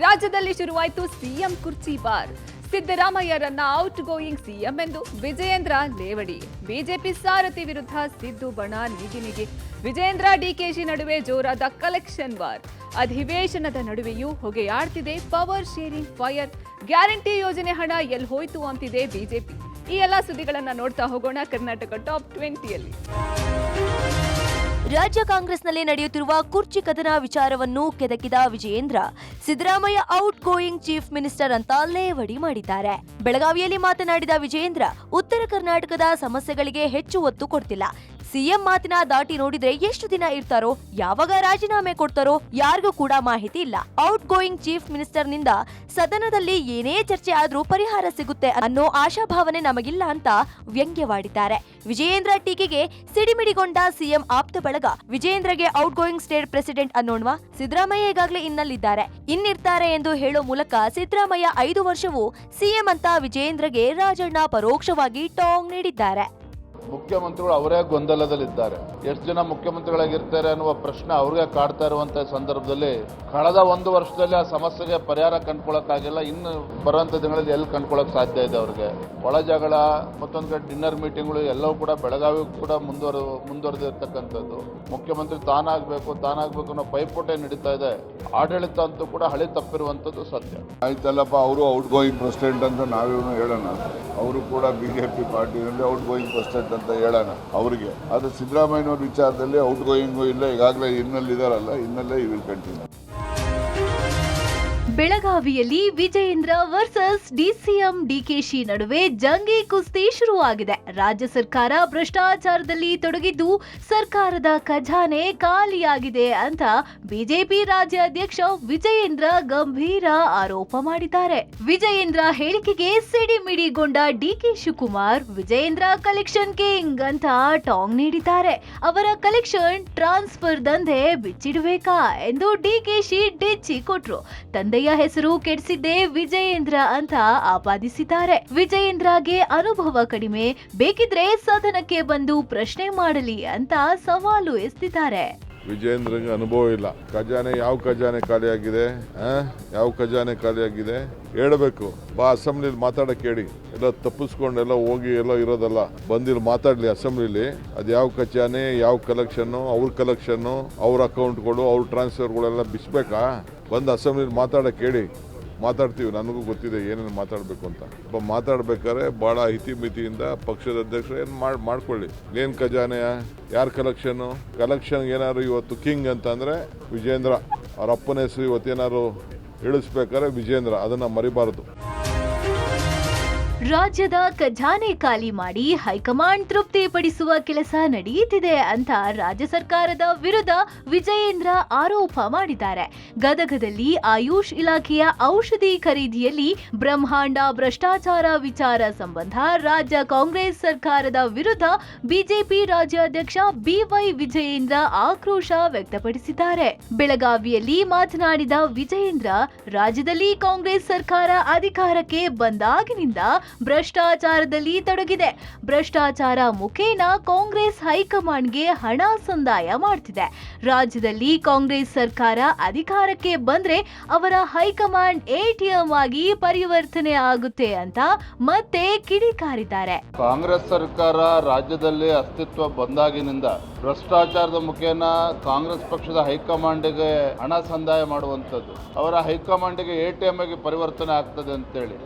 ರಾಜ್ಯದಲ್ಲಿ ಶುರುವಾಯಿತು ಸಿಎಂ ಕುರ್ಚಿ ಬಾರ್. ಸಿದ್ದರಾಮಯ್ಯರನ್ನ ಔಟ್ ಗೋಯಿಂಗ್ ಸಿಎಂ ಎಂದು ವಿಜಯೇಂದ್ರ ಲೇವಡಿ. ಬಿಜೆಪಿ ಸಾರಥಿ ವಿರುದ್ಧ ಸಿದ್ದು ಬಣ ನಿಗಿ. ವಿಜಯೇಂದ್ರ ಡಿಕೆಶಿ ನಡುವೆ ಜೋರಾದ ಕಲೆಕ್ಷನ್ ವಾರ್. ಅಧಿವೇಶನದ ನಡುವೆಯೂ ಹೊಗೆಯಾಡ್ತಿದೆ ಪವರ್ ಶೇರಿಂಗ್ ಫೈರ್. ಗ್ಯಾರಂಟಿ ಯೋಜನೆ ಹಣ ಎಲ್ಲಿ ಹೋಯ್ತು ಅಂತಿದೆ ಬಿಜೆಪಿ. ಈ ಎಲ್ಲ ಸುದ್ದಿಗಳನ್ನ ನೋಡ್ತಾ ಹೋಗೋಣ ಕರ್ನಾಟಕ ಟಾಪ್ 20ಯಲ್ಲಿ. ರಾಜ್ಯ ಕಾಂಗ್ರೆಸ್ನಲ್ಲಿ ನಡೆಯುತ್ತಿರುವ ಕುರ್ಚಿ ಕದನ ವಿಚಾರವನ್ನು ಕೆದಕಿದ Vijayendra Siddaramaiah outgoing chief minister ಅಂತ ಲೇವಡಿ ಮಾಡಿದ್ದಾರೆ. ಬೆಳಗಾವಿಯಲ್ಲಿ ಮಾತನಾಡಿದ ವಿಜಯೇಂದ್ರ ಉತ್ತರ ಕರ್ನಾಟಕದ ಸಮಸ್ಯೆಗಳಿಗೆ ಹೆಚ್ಚು ಒತ್ತು ಕೊಡ್ತಿಲ್ಲ. ಸಿಎಂ ಮಾತಿನ ದಾಟಿ ನೋಡಿದ್ರೆ ಎಷ್ಟು ದಿನ ಇರ್ತಾರೋ, ಯಾವಾಗ ರಾಜೀನಾಮೆ ಕೊಡ್ತಾರೋ ಯಾರಿಗೂ ಕೂಡ ಮಾಹಿತಿ ಇಲ್ಲ. ಔಟ್ ಗೋಯಿಂಗ್ ಚೀಫ್ ಮಿನಿಸ್ಟರ್ ನಿಂದ ಸದನದಲ್ಲಿ ಏನೇ ಚರ್ಚೆ ಆದ್ರೂ ಪರಿಹಾರ ಸಿಗುತ್ತೆ ಅನ್ನೋ ಆಶಾಭಾವನೆ ನಮಗಿಲ್ಲ ಅಂತ ವ್ಯಂಗ್ಯವಾಡಿದ್ದಾರೆ. ವಿಜಯೇಂದ್ರ ಟೀಕೆಗೆ ಸಿಡಿಮಿಡಿಗೊಂಡ ಸಿಎಂ ಆಪ್ತ ಬಳಗ ವಿಜಯೇಂದ್ರಗೆ ಔಟ್ ಗೋಯಿಂಗ್ ಸ್ಟೇಟ್ ಪ್ರೆಸಿಡೆಂಟ್ ಅನ್ನೋಣ್ವಾ, ಸಿದ್ದರಾಮಯ್ಯ ಈಗಾಗಲೇ ಇನ್ನಲ್ಲಿದ್ದಾರೆ, ಇನ್ನಿರ್ತಾರೆ ಎಂದು ಹೇಳೋ ಮೂಲಕ ಸಿದ್ದರಾಮಯ್ಯ 5 ವರ್ಷವೂ ಸಿಎಂ ಅಂತ ವಿಜಯೇಂದ್ರಗೆ ರಾಜಣ್ಣ ಪರೋಕ್ಷವಾಗಿ ಟಾಂಗ್ ನೀಡಿದ್ದಾರೆ. ಮುಖ್ಯಮಂತ್ರಿಗಳು ಅವರೇ ಗೊಂದಲದಲ್ಲಿದ್ದಾರೆ. ಎಷ್ಟು ಜನ ಮುಖ್ಯಮಂತ್ರಿಗಳಾಗಿರ್ತಾರೆ ಅನ್ನುವ ಪ್ರಶ್ನೆ ಅವ್ರಿಗೆ ಕಾಡ್ತಾ ಇರುವಂತಹ ಸಂದರ್ಭದಲ್ಲಿ ಕಳೆದ 1 ವರ್ಷದಲ್ಲಿ ಆ ಸಮಸ್ಯೆಗೆ ಪರಿಹಾರ ಕಂಡುಕೊಳ್ಳಕ್ಕಾಗಿಲ್ಲ. ಇನ್ನು ಬರುವಂತ ದಿನಗಳಲ್ಲಿ ಎಲ್ಲಿ ಕಂಡುಕೊಳ್ಳಕ್ ಸಾಧ್ಯ ಇದೆ ಅವ್ರಿಗೆ? ಒಳ ಜಗಳ, ಮತ್ತೊಂದು ಕಡೆ ಡಿನ್ನರ್ ಮೀಟಿಂಗ್ಗಳು ಎಲ್ಲವೂ ಕೂಡ ಬೆಳಗಾವಿ ಕೂಡ ಮುಂದುವರೆದಿರ್ತಕ್ಕಂಥದ್ದು. ಮುಖ್ಯಮಂತ್ರಿ ತಾನಾಗಬೇಕು ಅನ್ನೋ ಪೈಪೋಟೆ ನಡೀತಾ ಇದೆ. ಆಡಳಿತ ಅಂತೂ ಕೂಡ ಹಳಿ ತಪ್ಪಿರುವಂತದ್ದು ಸತ್ಯ. ಆಯ್ತಲ್ಲಪ್ಪ, ಅವರು ಔಟ್ ಗೋಯಿಂಗ್ ಪ್ರೆಸಿಡೆಂಟ್ ಅಂತ ನಾವೇನು ಹೇಳೋಣ, ಅವರು ಕೂಡ ಬಿಜೆಪಿ ಪಾರ್ಟಿನಲ್ಲಿ ಔಟ್ ಗೋಯಿಂಗ್ ಪ್ರೆಸಿಡೆಂಟ್ ಅಂತ ಹೇಳೋಣ ಅವರಿಗೆ. ಅದು ಸಿದ್ದರಾಮಯ್ಯನವ್ರ ವಿಚಾರದಲ್ಲಿ ಔಟ್ ಗೋಯಿಂಗು ಇಲ್ಲ, ಈಗಾಗಲೇ ಇನ್ನಲ್ಲಿದ್ದಾರಲ್ಲ, ಇನ್ನಲ್ಲೇ ಇವು ಕಂಟಿನ್ಯೂ. ಬೆಳಗಾವಿಯಲ್ಲಿ ವಿಜಯೇಂದ್ರ ವರ್ಸಸ್ ಡಿಸಿಎಂ ಡಿಕೆಶಿ ನಡುವೆ ಜಂಗಿ ಕುಸ್ತಿ ಶುರುವಾಗಿದೆ. ರಾಜ್ಯ ಸರ್ಕಾರ ಭ್ರಷ್ಟಾಚಾರದಲ್ಲಿ ತೊಡಗಿದ್ದು ಸರ್ಕಾರದ ಖಜಾನೆ ಖಾಲಿಯಾಗಿದೆ ಅಂತ ಬಿಜೆಪಿ ರಾಜ್ಯಾಧ್ಯಕ್ಷ ವಿಜಯೇಂದ್ರ ಗಂಭೀರ ಆರೋಪ ಮಾಡಿದ್ದಾರೆ. ವಿಜಯೇಂದ್ರ ಹೇಳಿಕೆಗೆ ಸಿಡಿಮಿಡಿಗೊಂಡ ಡಿಕೆ ಶಿವಕುಮಾರ್ ವಿಜಯೇಂದ್ರ ಕಲೆಕ್ಷನ್ ಕಿಂಗ್ ಅಂತ ಟಾಂಗ್ ನೀಡಿದ್ದಾರೆ. ಅವರ ಕಲೆಕ್ಷನ್ ಟ್ರಾನ್ಸ್ಫರ್ ದಂಧೆ ಬಿಚ್ಚಿಡಬೇಕಾ ಎಂದು ಡಿಕೆಶಿ ಡೆಚ್ಚಿ ಕೊಟ್ರು. ತಂದೆಯ ಹೆಸರು ಕೆಡಿಸಿದ್ದೇ ವಿಜಯೇಂದ್ರ ಅಂತ ಆಪಾದಿಸಿದ್ದಾರೆ. ವಿಜಯೇಂದ್ರಗೆ ಅನುಭವ ಕಡಿಮೆ, ಬೇಕಿದ್ರೆ ಸದನಕ್ಕೆ ಬಂದು ಪ್ರಶ್ನೆ ಮಾಡಲಿ ಅಂತ ಸವಾಲು ಎಸೆದಿದ್ದಾರೆ. ವಿಜಯೇಂದ್ರಗೆ ಅನುಭವ ಇಲ್ಲ. ಖಜಾನೆ ಯಾವ ಖಜಾನೆ ಖಾಲಿಯಾಗಿದೆ, ಯಾವ ಖಜಾನೆ ಖಾಲಿಯಾಗಿದೆ ಹೇಳಬೇಕು. ಬಾ ಅಸೆಂಬ್ಲಿಲಿ ಮಾತಾಡಕ್ಕೆ ಹೇಳಿ. ಎಲ್ಲ ತಪ್ಪಿಸ್ಕೊಂಡೆಲ್ಲ ಹೋಗಿ ಎಲ್ಲ ಇರೋದಲ್ಲ, ಬಂದಿಲ್ಲಿ ಮಾತಾಡ್ಲಿ ಅಸೆಂಬ್ಲಿಲಿ. ಅದು ಯಾವ ಖಜಾನೆ, ಯಾವ ಕಲೆಕ್ಷನ್ನು, ಅವ್ರ ಕಲೆಕ್ಷನ್ನು, ಅವ್ರ ಅಕೌಂಟ್ಗಳು, ಅವ್ರ ಟ್ರಾನ್ಸ್ಫರ್ಗಳೆಲ್ಲ ಬಿಸ್ಬೇಕಾ? ಬಂದು ಅಸೆಂಬ್ಲಿಲಿ ಮಾತಾಡಕ್ಕೆ ಹೇಳಿ. ಮಾತಾಡ್ತೀವಿ, ನನಗೂ ಗೊತ್ತಿದೆ ಏನೇನು ಮಾತಾಡಬೇಕು ಅಂತ. ಮಾತಾಡ್ಬೇಕಾದ್ರೆ ಭಾಳ ಹಿತಿಮಿತಿಯಿಂದ ಪಕ್ಷದ ಅಧ್ಯಕ್ಷರು ಏನು ಮಾಡ್ಕೊಳ್ಳಿ. ಏನು ಖಜಾನೆಯ, ಯಾರ ಕಲೆಕ್ಷನ್ ಏನಾದ್ರು ಇವತ್ತು ಕಿಂಗ್ ಅಂತಂದರೆ ವಿಜಯೇಂದ್ರ. ಅವ್ರ ಅಪ್ಪನ ಹೆಸರು ಇವತ್ತೇನಾದ್ರು ಇಳಿಸ್ಬೇಕಾದ್ರೆ ವಿಜಯೇಂದ್ರ, ಅದನ್ನು ಮರಿಬಾರದು. ರಾಜ್ಯದ ಖಜಾನೆ ಖಾಲಿ ಮಾಡಿ ಹೈಕಮಾಂಡ್ ತೃಪ್ತಿಪಡಿಸುವ ಕೆಲಸ ನಡೆಯುತ್ತಿದೆ ಅಂತ ರಾಜ್ಯ ಸರ್ಕಾರದ ವಿರುದ್ಧ ವಿಜಯೇಂದ್ರ ಆರೋಪ ಮಾಡಿದ್ದಾರೆ. ಗದಗದಲ್ಲಿ ಆಯುಷ್ ಇಲಾಖೆಯ ಔಷಧಿ ಖರೀದಿಯಲ್ಲಿ ಬ್ರಹ್ಮಾಂಡ ಭ್ರಷ್ಟಾಚಾರ ವಿಚಾರ ಸಂಬಂಧ ರಾಜ್ಯ ಕಾಂಗ್ರೆಸ್ ಸರ್ಕಾರದ ವಿರುದ್ಧ ಬಿಜೆಪಿ ರಾಜ್ಯಾಧ್ಯಕ್ಷ ಬಿವೈ ವಿಜಯೇಂದ್ರ ಆಕ್ರೋಶ ವ್ಯಕ್ತಪಡಿಸಿದ್ದಾರೆ. ಬೆಳಗಾವಿಯಲ್ಲಿ ಮಾತನಾಡಿದ ವಿಜಯೇಂದ್ರ, ರಾಜ್ಯದಲ್ಲಿ ಕಾಂಗ್ರೆಸ್ ಸರ್ಕಾರ ಅಧಿಕಾರಕ್ಕೆ ಬಂದಾಗಿನಿಂದ ಭ್ರಷ್ಟಾಚಾರದಲ್ಲಿ ತೊಡಗಿದೆ. ಭ್ರಷ್ಟಾಚಾರ ಮುಖೇನ ಕಾಂಗ್ರೆಸ್ ಹೈಕಮಾಂಡ್ಗೆ ಹಣ ಸಂದಾಯ ಮಾಡ್ತಿದೆ. ರಾಜ್ಯದಲ್ಲಿ ಕಾಂಗ್ರೆಸ್ ಸರ್ಕಾರ ಅಧಿಕಾರಕ್ಕೆ ಬಂದ್ರೆ ಅವರ ಹೈಕಮಾಂಡ್ ಎಟಿಎಂ ಆಗಿ ಪರಿವರ್ತನೆ ಆಗುತ್ತೆ ಅಂತ ಮತ್ತೆ ಕಿಡಿಕಾರಿದ್ದಾರೆ. ಕಾಂಗ್ರೆಸ್ ಸರ್ಕಾರ ರಾಜ್ಯದಲ್ಲಿ ಅಸ್ತಿತ್ವ ಬಂದಾಗಿನಿಂದ ಭ್ರಷ್ಟಾಚಾರದ ಮುಖೇನ ಕಾಂಗ್ರೆಸ್ ಪಕ್ಷದ ಹೈಕಮಾಂಡ್ಗೆ ಹಣ ಸಂದಾಯ ಮಾಡುವಂಥದ್ದು, ಅವರ ಹೈಕಮಾಂಡ್ಗೆ ಎಟಿಎಂ ಆಗಿ ಪರಿವರ್ತನೆ ಆಗ್ತದೆ ಅಂತೇಳಿ.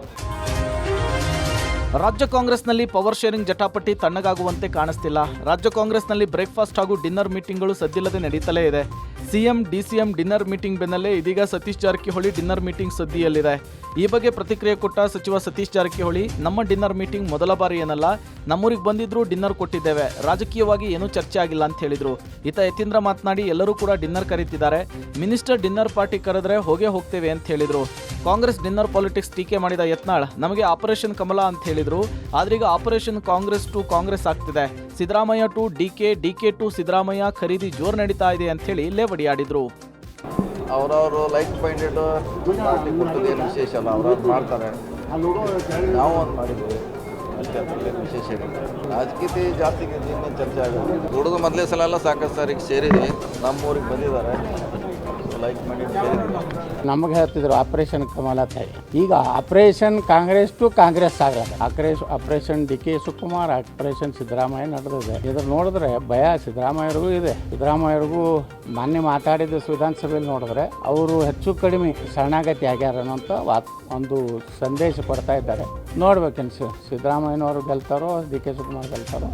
ರಾಜ್ಯ ಕಾಂಗ್ರೆಸ್ನಲ್ಲಿ ಪವರ್ ಶೇರಿಂಗ್ ಜಟಾಪಟಿ ತಣ್ಣಗಾಗುವಂತೆ ಕಾಣಿಸ್ತಿಲ್ಲ. ರಾಜ್ಯ ಕಾಂಗ್ರೆಸ್ನಲ್ಲಿ ಬ್ರೇಕ್ಫಾಸ್ಟ್ ಹಾಗೂ ಡಿನ್ನರ್ ಮೀಟಿಂಗ್ಗಳು ಸದ್ದಿಲ್ಲದೆ ನಡೀತಲೇ ಇದೆ. ಸಿಎಂ ಡಿಸಿಎಂ ಡಿನ್ನರ್ ಮೀಟಿಂಗ್ ಬೆನ್ನಲ್ಲೇ ಇದೀಗ ಸತೀಶ್ ಜಾರಕಿಹೊಳಿ ಡಿನ್ನರ್ ಮೀಟಿಂಗ್ ಸುದ್ದಿಯಲ್ಲಿದೆ. ಈ ಬಗ್ಗೆ ಪ್ರತಿಕ್ರಿಯೆ ಕೊಟ್ಟ ಸಚಿವ ಸತೀಶ್ ಜಾರಕಿಹೊಳಿ, ನಮ್ಮ ಡಿನ್ನರ್ ಮೀಟಿಂಗ್ ಮೊದಲ ಬಾರಿ ಏನಲ್ಲ, ನಮ್ಮೂರಿಗೆ ಬಂದಿದ್ರು ಡಿನ್ನರ್ ಕೊಟ್ಟಿದ್ದೇವೆ, ರಾಜಕೀಯವಾಗಿ ಏನೂ ಚರ್ಚೆ ಆಗಿಲ್ಲ ಅಂತ ಹೇಳಿದ್ರು. ಈತ ಯತೀಂದ್ರ ಮಾತನಾಡಿ, ಎಲ್ಲರೂ ಕೂಡ ಡಿನ್ನರ್ ಕರೀತಿದ್ದಾರೆ, ಮಿನಿಸ್ಟರ್ ಡಿನ್ನರ್ ಪಾರ್ಟಿ ಕರೆದ್ರೆ ಹೋಗ್ತೇವೆ ಅಂತ ಹೇಳಿದ್ರು. ಕಾಂಗ್ರೆಸ್ ಡಿನ್ನರ್ ಪಾಲಿಟಿಕ್ಸ್ ಟೀಕೆ ಮಾಡಿದ ಯತ್ನಾಳ್, ನಮಗೆ ಆಪರೇಷನ್ ಕಮಲ ಅಂತ ಹೇಳಿದ್ರು, ಆದ್ರೀಗ ಆಪರೇಷನ್ ಕಾಂಗ್ರೆಸ್ ಟು ಕಾಂಗ್ರೆಸ್ ಆಗ್ತಿದೆ. ಸಿದ್ದರಾಮಯ್ಯ ಟು ಡಿಕೆ ಟು ಸಿದ್ದರಾಮಯ್ಯ ಖರೀದಿ ಜೋರ್ ನಡೀತಾ ಇದೆ ಅಂತ ಹೇಳಿ ಲೇವಡಿಯಾಡಿದ್ರು. ಅವರವರು ಲೈಕ್ ಮೈಂಡೆಡ್ ಪಾರ್ಟಿ ಕೊಟ್ಟದ್ದು ಏನು ವಿಶೇಷ ಅಲ್ಲ, ಅವ್ರವ್ರು ಮಾಡ್ತಾರೆ, ನಾವು ಒಂದು ಮಾಡಿದ್ವಿ ಅಷ್ಟೇ. ಅದರಲ್ಲಿ ವಿಶೇಷ ಏನಿದೆ, ರಾಜಕೀಯ ಜಾತಿಗೆ ಇನ್ನೇನು ಚರ್ಚೆ ಆಗೋದು. ದುಡಿದು ಮೊದಲೇ ಸಲ ಎಲ್ಲ ಸಾಕಷ್ಟು ಸಾರಿಗೆ ಸೇರಿದ್ವಿ, ನಮ್ಮೂರಿಗೆ ಬಂದಿದ್ದಾರೆ, ಲೈಕ್ ಮಾಡಿದ್ದು ನಮಗೆ ಹೇಳ್ತಿದ್ರು ಆಪರೇಷನ್ ಕಮಲ ಅಂತ ಹೇಳಿ. ಈಗ ಆಪರೇಷನ್ ಕಾಂಗ್ರೆಸ್ ಟು ಕಾಂಗ್ರೆಸ್ ಆಗಲ್ಲ. Operation D K Shivakumar, operation Siddaramaiah ನಡೆದಿದೆ. ಇದ್ರ ನೋಡಿದ್ರೆ ಭಯ ಸಿದ್ದರಾಮಯ್ಯರಿಗೂ ಇದೆ. ಸಿದ್ದರಾಮಯ್ಯರಿಗೂ ಮೊನ್ನೆ ಮಾತಾಡಿದ ವಿಧಾನಸಭೆಯಲ್ಲಿ ನೋಡಿದ್ರೆ ಅವರು ಹೆಚ್ಚು ಕಡಿಮೆ ಶರಣಾಗತಿ ಆಗ್ಯಾರ ಅನ್ನೋಂಥ ಒಂದು ಸಂದೇಶ ಕೊಡ್ತಾ ಇದ್ದಾರೆ. ನೋಡ್ಬೇಕೇನು ಸಿದ್ದರಾಮಯ್ಯನವರು ಗೆಲ್ತಾರೋ ಡಿ ಕೆ ಶಿವಕುಮಾರ್ ಗೆಲ್ತಾರೋ.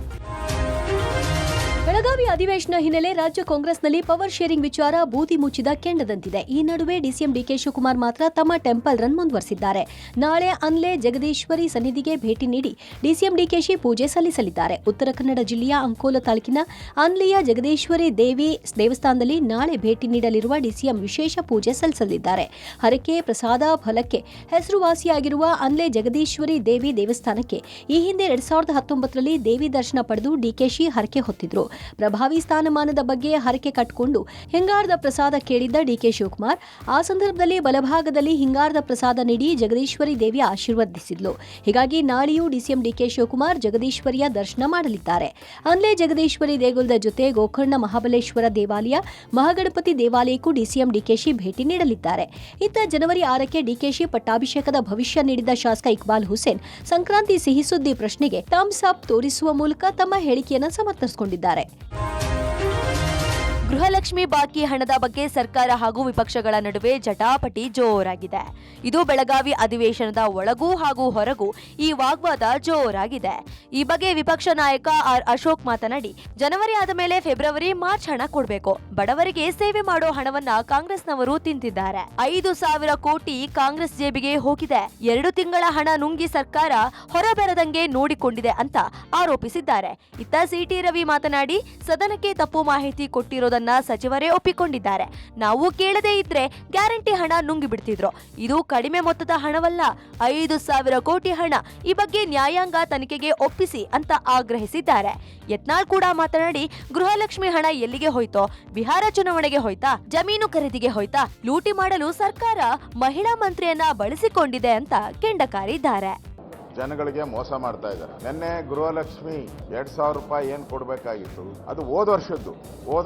ಬೆಳಗಾವಿ ಅಧಿವೇಶನ ಹಿನ್ನೆಲೆ ರಾಜ್ಯ ಕಾಂಗ್ರೆಸ್ನಲ್ಲಿ ಪವರ್ ಶೇರಿಂಗ್ ವಿಚಾರ ಬೂದಿ ಮುಚ್ಚಿದ ಕೆಂಡದಂತಿದೆ. ಈ ನಡುವೆ ಡಿಸಿಎಂ ಡಿಕೆ ಶಿವಕುಮಾರ್ ಮಾತ್ರ ತಮ್ಮ ಟೆಂಪಲ್ ರನ್ ಮುಂದುವರೆಸಿದ್ದಾರೆ. ನಾಳೆ ಅನ್ಲೆ ಜಗದೀಶ್ವರಿ ಸನ್ನಿಧಿಗೆ ಭೇಟಿ ನೀಡಿ ಡಿಸಿಎಂ ಡಿಕೆಶಿ ಪೂಜೆ ಸಲ್ಲಿಸಲಿದ್ದಾರೆ. ಉತ್ತರ ಕನ್ನಡ ಜಿಲ್ಲೆಯ ಅಂಕೋಲ ತಾಲೂಕಿನ ಅನ್ಲಿಯ ಜಗದೀಶ್ವರಿ ದೇವಿ ದೇವಸ್ಥಾನದಲ್ಲಿ ನಾಳೆ ಭೇಟಿ ನೀಡಲಿರುವ ಡಿಸಿಎಂ ವಿಶೇಷ ಪೂಜೆ ಸಲ್ಲಿಸಲಿದ್ದಾರೆ. ಹರಕೆ ಪ್ರಸಾದ ಫಲಕ್ಕೆ ಹೆಸರುವಾಸಿಯಾಗಿರುವ ಅನ್ಲೆ ಜಗದೀಶ್ವರಿ ದೇವಿ ದೇವಸ್ಥಾನಕ್ಕೆ ಈ ಹಿಂದೆ 2019ರಲ್ಲಿ ದೇವಿ ದರ್ಶನ ಪಡೆದು ಡಿಕೆಶಿ ಹರಕೆ ಹೊತ್ತಿದ್ರು. ಪ್ರಭಾವಿ ಸ್ಥಾನಮಾನದ ಬಗ್ಗೆ ಹರಕೆ ಕಟ್ಟಿಕೊಂಡು ಹಿಂಗಾರದ ಪ್ರಸಾದ ಕೇಳಿದ್ದ ಡಿಕೆ ಶಿವಕುಮಾರ್ ಆ ಸಂದರ್ಭದಲ್ಲಿ ಬಲಭಾಗದಲ್ಲಿ ಹಿಂಗಾರದ ಪ್ರಸಾದ ನೀಡಿ ಜಗದೀಶ್ವರಿ ದೇವಿ ಆಶೀರ್ವದಿಸಿದ್ಲು. ಹೀಗಾಗಿ ನಾಳೆಯೂ ಡಿಸಿಎಂ ಡಿಕೆ ಶಿವಕುಮಾರ್ ಜಗದೀಶ್ವರಿಯ ದರ್ಶನ ಮಾಡಲಿದ್ದಾರೆ. ಅನ್ಲೆ ಜಗದೀಶ್ವರಿ ದೇಗುಲದ ಜೊತೆ ಗೋಕರ್ಣ ಮಹಾಬಲೇಶ್ವರ ದೇವಾಲಯ, ಮಹಾಗಣಪತಿ ದೇವಾಲಯಕ್ಕೂ ಡಿಸಿಎಂ ಡಿಕೆಶಿ ಭೇಟಿ ನೀಡಲಿದ್ದಾರೆ. ಇತ್ತ ಜನವರಿ 6ಕ್ಕೆ ಡಿಕೆಶಿ ಪಟ್ಟಾಭಿಷೇಕದ ಭವಿಷ್ಯ ನೀಡಿದ್ದ ಶಾಸಕ ಇಕ್ಬಾಲ್ ಹುಸೇನ್ ಸಂಕ್ರಾಂತಿ ಸಿಹಿ ಸುದ್ದಿ ಪ್ರಶ್ನೆಗೆ ಥಮ್ಸ್ ಅಪ್ ತೋರಿಸುವ ಮೂಲಕ ತಮ್ಮ ಹೇಳಿಕೆಯನ್ನು ಸಮರ್ಥಿಸಿಕೊಂಡಿದ್ದಾರೆ. ಗೃಹಲಕ್ಷ್ಮಿ ಬಾಕಿ ಹಣದ ಬಗ್ಗೆ ಸರ್ಕಾರ ಹಾಗೂ ವಿಪಕ್ಷಗಳ ನಡುವೆ ಜಟಾಪಟಿ ಜೋರಾಗಿದೆ. ಇದು ಬೆಳಗಾವಿ ಅಧಿವೇಶನದ ಒಳಗೂ ಹಾಗೂ ಹೊರಗೂ ಈ ವಾಗ್ವಾದ ಜೋರಾಗಿದೆ. ಈ ಬಗ್ಗೆ ವಿಪಕ್ಷ ನಾಯಕ ಆರ್ ಅಶೋಕ್ ಮಾತನಾಡಿ, ಜನವರಿ ಆದ ಮೇಲೆ ಫೆಬ್ರವರಿ, ಮಾರ್ಚ್ ಹಣ ಕೊಡಬೇಕು. ಬಡವರಿಗೆ ಸೇವೆ ಮಾಡೋ ಹಣವನ್ನ ಕಾಂಗ್ರೆಸ್ನವರು ತಿಂತಿದ್ದಾರೆ. 5,000 ಕೋಟಿ ಕಾಂಗ್ರೆಸ್ ಜೇಬಿಗೆ ಹೋಗಿದೆ. 2 ತಿಂಗಳ ಹಣ ನುಂಗಿ ಸರ್ಕಾರ ಹೊರಬರದಂಗೆ ನೋಡಿಕೊಂಡಿದೆ ಅಂತ ಆರೋಪಿಸಿದ್ದಾರೆ. ಇತ್ತ ಸಿಟಿ ರವಿ ಮಾತನಾಡಿ, ಸದನಕ್ಕೆ ತಪ್ಪು ಮಾಹಿತಿ ಕೊಟ್ಟಿರೋದನ್ನ ಸಚಿವರೇ ಒಪ್ಪಿಕೊಂಡಿದ್ದಾರೆ. ನಾವು ಕೇಳದೇ ಇದ್ರೆ ಗ್ಯಾರಂಟಿ ಹಣ ನುಂಗಿ ಬಿಡ್ತಿದ್ರು. ಇದು ಕಡಿಮೆ ಮೊತ್ತದ ಹಣವಲ್ಲ, 5,000 ಕೋಟಿ ಹಣ. ಈ ಬಗ್ಗೆ ನ್ಯಾಯಾಂಗ ತನಿಖೆಗೆ ಒಪ್ಪಿಸಿ ಅಂತ ಆಗ್ರಹಿಸಿದ್ದಾರೆ. ಯತ್ನಾಳ್ ಕೂಡ ಮಾತನಾಡಿ, ಗೃಹಲಕ್ಷ್ಮಿ ಹಣ ಎಲ್ಲಿಗೆ ಹೋಯ್ತೋ? ಬಿಹಾರ ಚುನಾವಣೆಗೆ ಹೋಯ್ತಾ? ಜಮೀನು ಖರೀದಿಗೆ ಹೋಯ್ತಾ? ಲೂಟಿ ಮಾಡಲು ಸರ್ಕಾರ ಮಹಿಳಾ ಮಂತ್ರಿಯನ್ನ ಬಳಸಿಕೊಂಡಿದೆ ಅಂತ ಕೆಂಡಕಾರಿದ್ದಾರೆ. ಜನಗಳಿಗೆ ಮೋಸ ಮಾಡ್ತಾ ಇದ್ದಾರೆ. ನಿನ್ನೆ ಗೃಹಲಕ್ಷ್ಮಿ 2,000 ರೂಪಾಯಿ ಏನು ಕೊಡಬೇಕಾಗಿತ್ತು ಅದು ಹೋದ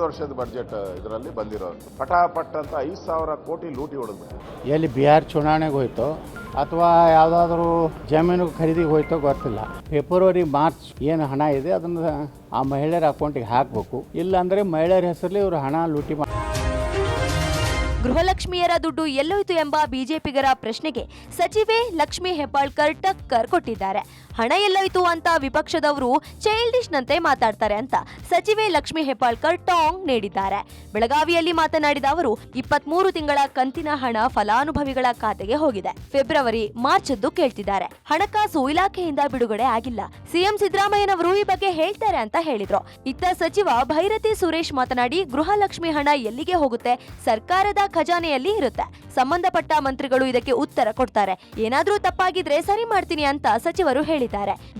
ವರ್ಷದ ಬಜೆಟ್ ಇದರಲ್ಲಿ ಬಂದಿರೋದು. ಪಟಾಪಟ್ ಅಂತ 5,000 ಕೋಟಿ ಲೂಟಿ ಹೊಡೆದ್ಬಿಟ್ಟು. ಎಲ್ಲಿ ಬಿಹಾರ್ ಚುನಾವಣೆಗೆ ಹೋಯ್ತೋ ಅಥವಾ ಯಾವುದಾದ್ರೂ ಜಮೀನು ಖರೀದಿಗೆ ಹೋಯ್ತೋ ಗೊತ್ತಿಲ್ಲ. ಫೆಬ್ರವರಿ ಮಾರ್ಚ್ ಏನು ಹಣ ಇದೆ ಅದನ್ನು ಆ ಮಹಿಳೆಯರ ಅಕೌಂಟಿಗೆ ಹಾಕಬೇಕು. ಇಲ್ಲಾಂದರೆ ಮಹಿಳೆಯರ ಹೆಸರಲ್ಲಿ ಇವರು ಹಣ ಲೂಟಿ ಮಾಡಿ. ಗೃಹಲಕ್ಷ್ಮಿಯರ ದುಡ್ಡು ಎಲ್ಲೋಯ್ತು ಎಂಬ ಬಿಜೆಪಿಗರ ಪ್ರಶ್ನೆಗೆ ಸಚಿವೆ ಲಕ್ಷ್ಮಿ ಹೆಬ್ಬಾಳ್ಕರ್ ಟಕ್ಕರ್ ಕೊಟ್ಟಿದ್ದಾರೆ. ಹಣ ಎಲ್ಲೋಯ್ತು ಅಂತ ವಿಪಕ್ಷದವರು ಚೈಲ್ಡಿಶ್ ನಂತೆ ಮಾತಾಡ್ತಾರೆ ಅಂತ ಸಚಿವೆ ಲಕ್ಷ್ಮಿ ಹೆಬ್ಬಾಳ್ಕರ್ ಟಾಂಗ್ ನೀಡಿದ್ದಾರೆ. ಬೆಳಗಾವಿಯಲ್ಲಿ ಮಾತನಾಡಿದ ಅವರು, 23 ತಿಂಗಳ ಕಂತಿನ ಹಣ ಫಲಾನುಭವಿಗಳ ಖಾತೆಗೆ ಹೋಗಿದೆ. ಫೆಬ್ರವರಿ, ಮಾರ್ಚ್ದ್ದು ಕೇಳ್ತಿದ್ದಾರೆ. ಹಣಕಾಸು ಇಲಾಖೆಯಿಂದ ಬಿಡುಗಡೆ ಆಗಿಲ್ಲ. ಸಿಎಂ ಸಿದ್ದರಾಮಯ್ಯನವರು ಈ ಬಗ್ಗೆ ಹೇಳ್ತಾರೆ ಅಂತ ಹೇಳಿದ್ರು. ಇತ್ತ ಸಚಿವ ಭೈರತಿ ಸುರೇಶ್ ಮಾತನಾಡಿ, ಗೃಹಲಕ್ಷ್ಮಿ ಹಣ ಎಲ್ಲಿಗೆ ಹೋಗುತ್ತೆ? ಸರ್ಕಾರದ ಖಜಾನೆಯಲ್ಲಿ ಇರುತ್ತೆ. ಸಂಬಂಧಪಟ್ಟ ಮಂತ್ರಿಗಳು ಇದಕ್ಕೆ ಉತ್ತರ ಕೊಡ್ತಾರೆ. ಏನಾದ್ರೂ ತಪ್ಪಾಗಿದ್ರೆ ಸರಿ ಮಾಡ್ತೀನಿ ಅಂತ ಸಚಿವರು ಹೇಳಿದ್ದಾರೆ.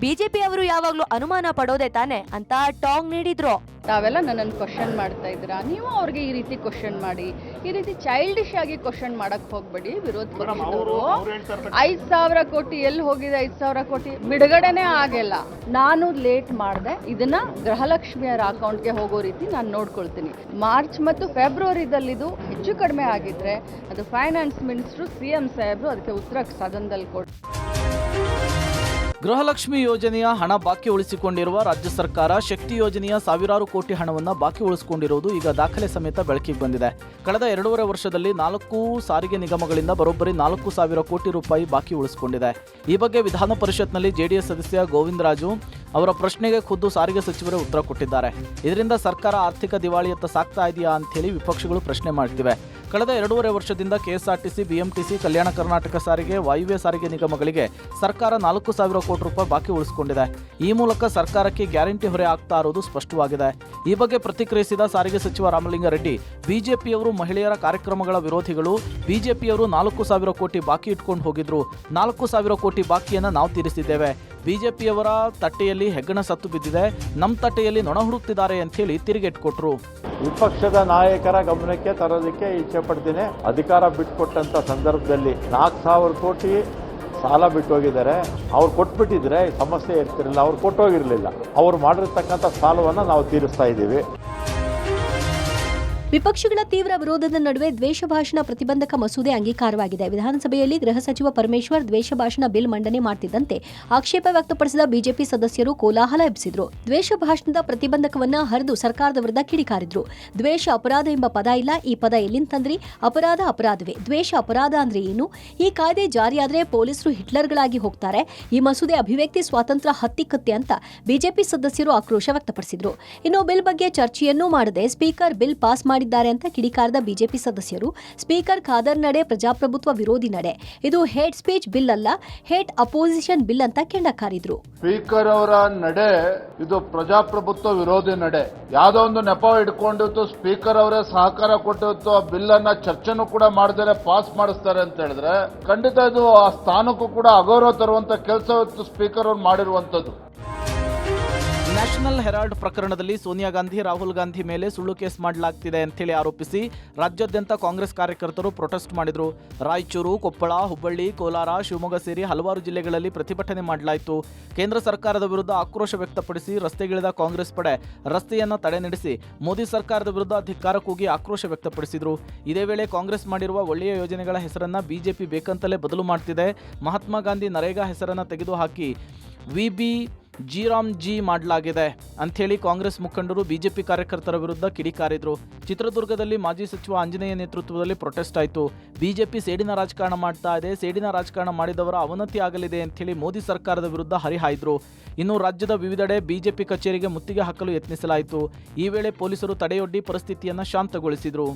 ಬಿಜೆಪಿ ಅವರು ಯಾವಾಗ್ಲೂ ಅನುಮಾನ ಪಡೋದೇ ತಾನೆ ಅಂತ ಟಾಂಗ್ ನೀಡಿದ್ರು. ತಾವೆಲ್ಲ ನನ್ನನ್ನು ಕ್ವಶನ್ ಮಾಡ್ತಾ ಇದ್ದೀರಾ, ನೀವು ಅವ್ರಿಗೆ ಈ ರೀತಿ ಕ್ವಶನ್ ಮಾಡಿ, ಈ ರೀತಿ ಚೈಲ್ಡಿಶ್ ಆಗಿ ಕ್ವಶನ್ ಮಾಡಕ್ ಹೋಗ್ಬೇಡಿ. ವಿರೋಧ ಪಕ್ಷದವರು 5,000 ಕೋಟಿ ಎಲ್ಲಿ ಹೋಗಿದೆ? 5,000 ಕೋಟಿ ಬಿಡುಗಡೆನೇ ಆಗಿಲ್ಲ. ನಾನು ಲೇಟ್ ಮಾಡಿದೆ. ಇದನ್ನ ಗೃಹಲಕ್ಷ್ಮಿಯರ ಅಕೌಂಟ್ಗೆ ಹೋಗೋ ರೀತಿ ನಾನು ನೋಡ್ಕೊಳ್ತೀನಿ. ಮಾರ್ಚ್ ಮತ್ತು ಫೆಬ್ರವರಿದಲ್ಲಿದು ಹೆಚ್ಚು ಕಡಿಮೆ ಆಗಿದ್ರೆ ಅದು ಫೈನಾನ್ಸ್ ಮಿನಿಸ್ಟ್ರು ಸಿಎಂ ಸಾಹೇಬ್ರು ಅದಕ್ಕೆ ಉತ್ತರ ಸದನದಲ್ಲಿ ಕೊಡ್ತಾರೆ. ಗೃಹಲಕ್ಷ್ಮಿ ಯೋಜನೆಯ ಹಣ ಬಾಕಿ ಉಳಿಸಿಕೊಂಡಿರುವ ರಾಜ್ಯ ಸರ್ಕಾರ ಶಕ್ತಿ ಯೋಜನೆಯ ಸಾವಿರಾರು ಕೋಟಿ ಹಣವನ್ನು ಬಾಕಿ ಉಳಿಸಿಕೊಂಡಿರುವುದು ಈಗ ದಾಖಲೆ ಸಮೇತ ಬೆಳಕಿಗೆ ಬಂದಿದೆ. ಕಳೆದ 2.5 ವರ್ಷದಲ್ಲಿ 4 ಸಾರಿಗೆ ನಿಗಮಗಳಿಂದ ಬರೋಬ್ಬರಿ 4,000 ಕೋಟಿ ರೂಪಾಯಿ ಬಾಕಿ ಉಳಿಸಿಕೊಂಡಿದೆ. ಈ ಬಗ್ಗೆ ವಿಧಾನ ಪರಿಷತ್ನಲ್ಲಿ ಜೆಡಿಎಸ್ ಸದಸ್ಯ ಗೋವಿಂದರಾಜು ಅವರ ಪ್ರಶ್ನೆಗೆ ಖುದ್ದು ಸಾರಿಗೆ ಸಚಿವರೇ ಉತ್ತರ ಕೊಟ್ಟಿದ್ದಾರೆ. ಇದರಿಂದ ಸರ್ಕಾರ ಆರ್ಥಿಕ ದಿವಾಳಿಯತ್ತ ಸಾಗ್ತಾ ಇದೆಯಾ ಅಂತೇಳಿ ವಿಪಕ್ಷಗಳು ಪ್ರಶ್ನೆ ಮಾಡ್ತಿವೆ. ಕಳೆದ 2.5 ವರ್ಷದಿಂದ ಕೆಎಸ್ಆರ್ಟಿಸಿ, ಬಿಎಂಟಿಸಿ, ಕಲ್ಯಾಣ ಕರ್ನಾಟಕ ಸಾರಿಗೆ, ವಾಯುವ್ಯ ಸಾರಿಗೆ ನಿಗಮಗಳಿಗೆ ಸರ್ಕಾರ 4,000 ಕೋಟಿ ರೂಪಾಯಿ ಬಾಕಿ ಉಳಿಸಿಕೊಂಡಿದೆ. ಈ ಮೂಲಕ ಸರ್ಕಾರಕ್ಕೆ ಗ್ಯಾರಂಟಿ ಹೊರೆ ಆಗ್ತಾ ಇರೋದು ಸ್ಪಷ್ಟವಾಗಿದೆ. ಈ ಬಗ್ಗೆ ಪ್ರತಿಕ್ರಿಯಿಸಿದ ಸಾರಿಗೆ ಸಚಿವ ರಾಮಲಿಂಗಾರೆಡ್ಡಿ, ಬಿಜೆಪಿಯವರು ಮಹಿಳೆಯರ ಕಾರ್ಯಕ್ರಮಗಳ ವಿರೋಧಿಗಳು. ಬಿಜೆಪಿಯವರು 4,000 ಕೋಟಿ ಬಾಕಿ ಇಟ್ಕೊಂಡು ಹೋಗಿದ್ರು. 4,000 ಕೋಟಿ ಬಾಕಿಯನ್ನು ನಾವು ತೀರಿಸಿದ್ದೇವೆ. ಬಿಜೆಪಿಯವರ ತಟ್ಟೆಯಲ್ಲಿ ಹೆಗ್ಗಣ ಸತ್ತು ಬಿದ್ದಿದೆ, ನಮ್ಮ ತಟ್ಟೆಯಲ್ಲಿ ನೊಣ ಹುಡುಕ್ತಿದ್ದಾರೆ ಅಂತ ಹೇಳಿ ತಿರುಗೇಟ್ಕೊಟ್ರು. ವಿಪಕ್ಷದ ನಾಯಕರ ಗಮನಕ್ಕೆ ತರೋದಕ್ಕೆ ಇಚ್ಛೆ ಪಡ್ತೀನಿ. ಅಧಿಕಾರ ಬಿಟ್ಟುಕೊಟ್ಟಂತ ಸಂದರ್ಭದಲ್ಲಿ 4,000 ಕೋಟಿ ಸಾಲ ಬಿಟ್ಟು ಹೋಗಿದ್ದಾರೆ. ಅವ್ರು ಕೊಟ್ಬಿಟ್ಟಿದ್ರೆ ಸಮಸ್ಯೆ ಇರ್ತಿರಲಿಲ್ಲ. ಅವ್ರು ಕೊಟ್ಟೋಗಿರಲಿಲ್ಲ. ಅವ್ರು ಮಾಡಿರ್ತಕ್ಕಂಥ ಸಾಲವನ್ನು ನಾವು ತೀರಿಸ್ತಾ ಇದ್ದೀವಿ. ವಿಪಕ್ಷಗಳ ತೀವ್ರ ವಿರೋಧದ ನಡುವೆ ದ್ವೇಷ ಭಾಷಣ ಪ್ರತಿಬಂಧಕ ಮಸೂದೆ ಅಂಗೀಕಾರವಾಗಿದೆ. ವಿಧಾನಸಭೆಯಲ್ಲಿ ಗೃಹ ಸಚಿವ ಪರಮೇಶ್ವರ್ ದ್ವೇಷ ಭಾಷಣ ಬಿಲ್ ಮಂಡನೆ ಮಾಡುತ್ತಿದ್ದಂತೆ ಆಕ್ಷೇಪ ವ್ಯಕ್ತಪಡಿಸಿದ ಬಿಜೆಪಿ ಸದಸ್ಯರು ಕೋಲಾಹಲ ಎಬ್ಬಿಸಿದ್ರು. ದ್ವೇಷ ಭಾಷಣದ ಪ್ರತಿಬಂಧಕವನ್ನ ಹರಿದು ಸರ್ಕಾರದ ವಿರುದ್ಧ ಕಿಡಿಕಾರಿದ್ರು. ದ್ವೇಷ ಅಪರಾಧ ಎಂಬ ಪದ ಇಲ್ಲ, ಈ ಪದ ಎಲ್ಲಿಂದ ತಂದ್ರಿ? ಅಪರಾಧ ಅಪರಾಧವೇ. ದ್ವೇಷ ಅಪರಾಧ ಅಂದ್ರೆ ಏನು? ಈ ಕಾಯ್ದೆ ಜಾರಿಯಾದ್ರೆ ಪೊಲೀಸರು ಹಿಟ್ಲರ್ಗಳಾಗಿ ಹೋಗ್ತಾರೆ. ಈ ಮಸೂದೆ ಅಭಿವ್ಯಕ್ತಿ ಸ್ವಾತಂತ್ರ್ಯ ಹತ್ತಿಕ್ಕತ್ತೆ ಅಂತ ಬಿಜೆಪಿ ಸದಸ್ಯರು ಆಕ್ರೋಶ ವ್ಯಕ್ತಪಡಿಸಿದ್ರು. ಇನ್ನು ಬಿಲ್ ಬಗ್ಗೆ ಚರ್ಚೆಯನ್ನೂ ಮಾಡದೆ ಸ್ಪೀಕರ್ ಬಿಲ್ ಪಾಸ್ ಮಾಡಿದ್ದಾರೆ ಅಂತ ಕಿಡಿಕಾರದ ಬಿಜೆಪಿ ಸದಸ್ಯರು ಸ್ಪೀಕರ್ ಖಾದರ್ ನಡೆ ಪ್ರಜಾಪ್ರಭುತ್ವ ವಿರೋಧಿ ನಡೆ, ಇದು ಹೇಟ್ ಸ್ಪೀಚ್ ಬಿಲ್ ಅಲ್ಲ, ಹೇಟ್ ಅಪೋಸಿಷನ್ ಬಿಲ್ ಅಂತ ಕೆಂಡಕಾರಿದ್ರು. ಸ್ಪೀಕರ್ ಅವರ ನಡೆ ಇದು ಪ್ರಜಾಪ್ರಭುತ್ವ ವಿರೋಧಿ ನಡೆ. ಯಾವುದೋ ಒಂದು ನೆಪ ಇಟ್ಕೊಂಡಿತ್ತು, ಸ್ಪೀಕರ್ ಅವರೇ ಸಹಕಾರ ಕೊಟ್ಟಿತ್ತು, ಆ ಬಿಲ್ ಅನ್ನ ಚರ್ಚೆನೂ ಕೂಡ ಮಾಡದೇ ಪಾಸ್ ಮಾಡಿಸ್ತಾರೆ ಅಂತ ಹೇಳಿದ್ರೆ ಖಂಡಿತ ಇದು ಆ ಸ್ಥಾನಕ್ಕೂ ಕೂಡ ಅಗೌರವ ತರುವಂತ ಕೆಲಸ ಇವತ್ತು ಸ್ಪೀಕರ್ ಅವರು ಮಾಡಿರುವಂತದ್ದು. ನ್ಯಾಷನಲ್ ಹೆರಾಲ್ಡ್ ಪ್ರಕರಣದಲ್ಲಿ ಸೋನಿಯಾ ಗಾಂಧಿ, ರಾಹುಲ್ ಗಾಂಧಿ ಮೇಲೆ ಸುಳ್ಳು ಕೇಸ್ ಮಾಡಲಾಗ್ತಿದೆ ಅಂತೇಳಿ ಆರೋಪಿಸಿ ರಾಜ್ಯಾದ್ಯಂತ ಕಾಂಗ್ರೆಸ್ ಕಾರ್ಯಕರ್ತರು ಪ್ರೊಟೆಸ್ಟ್ ಮಾಡಿದ್ರು. ರಾಯಚೂರು, ಕೊಪ್ಪಳ, ಹುಬ್ಬಳ್ಳಿ, ಕೋಲಾರ, ಶಿವಮೊಗ್ಗ ಸೇರಿ ಹಲವಾರು ಜಿಲ್ಲೆಗಳಲ್ಲಿ ಪ್ರತಿಭಟನೆ ಮಾಡಲಾಯಿತು. ಕೇಂದ್ರ ಸರ್ಕಾರದ ವಿರುದ್ಧ ಆಕ್ರೋಶ ವ್ಯಕ್ತಪಡಿಸಿ ರಸ್ತೆಗಿಳಿದ ಕಾಂಗ್ರೆಸ್ ಪಡೆ ರಸ್ತೆಯನ್ನು ತಡೆ ನಡೆಸಿ ಮೋದಿ ಸರ್ಕಾರದ ವಿರುದ್ಧ ಧಿಕ್ಕಾರ ಕೂಗಿ ಆಕ್ರೋಶ ವ್ಯಕ್ತಪಡಿಸಿದ್ರು. ಇದೇ ವೇಳೆ ಕಾಂಗ್ರೆಸ್ ಮಾಡಿರುವ ಒಳ್ಳೆಯ ಯೋಜನೆಗಳ ಹೆಸರನ್ನ ಬಿಜೆಪಿ ಬೇಕಂತಲೇ ಬದಲು ಮಾಡ್ತಿದೆ. ಮಹಾತ್ಮ ಗಾಂಧಿ ನರೇಗಾ ಹೆಸರನ್ನ ತೆಗೆದುಹಾಕಿ ವಿಬಿ ಜಿ ಮಾಡಲಾಗಿದೆ ಅಂಥೇಳಿ ಕಾಂಗ್ರೆಸ್ ಮುಖಂಡರು ಬಿಜೆಪಿ ಕಾರ್ಯಕರ್ತರ ವಿರುದ್ಧ ಕಿಡಿಕಾರಿದ್ರು. ಚಿತ್ರದುರ್ಗದಲ್ಲಿ ಮಾಜಿ ಸಚಿವ ಆಂಜನೇಯ ನೇತೃತ್ವದಲ್ಲಿ ಪ್ರೊಟೆಸ್ಟ್ ಆಯಿತು. ಬಿಜೆಪಿ ಸೇಡಿನ ರಾಜಕಾರಣ ಮಾಡ್ತಾ ಇದೆ, ಸೇಡಿನ ರಾಜಕಾರಣ ಮಾಡಿದವರ ಅವನತಿ ಆಗಲಿದೆ ಅಂಥೇಳಿ ಮೋದಿ ಸರ್ಕಾರದ ವಿರುದ್ಧ ಹರಿಹಾಯ್ದ್ರು. ಇನ್ನು ರಾಜ್ಯದ ವಿವಿಧೆಡೆ ಬಿಜೆಪಿ ಕಚೇರಿಗೆ ಮುತ್ತಿಗೆ ಹಾಕಲು ಯತ್ನಿಸಲಾಯಿತು. ಈ ವೇಳೆ ಪೊಲೀಸರು ತಡೆಯೊಡ್ಡಿ ಪರಿಸ್ಥಿತಿಯನ್ನು ಶಾಂತಗೊಳಿಸಿದರು.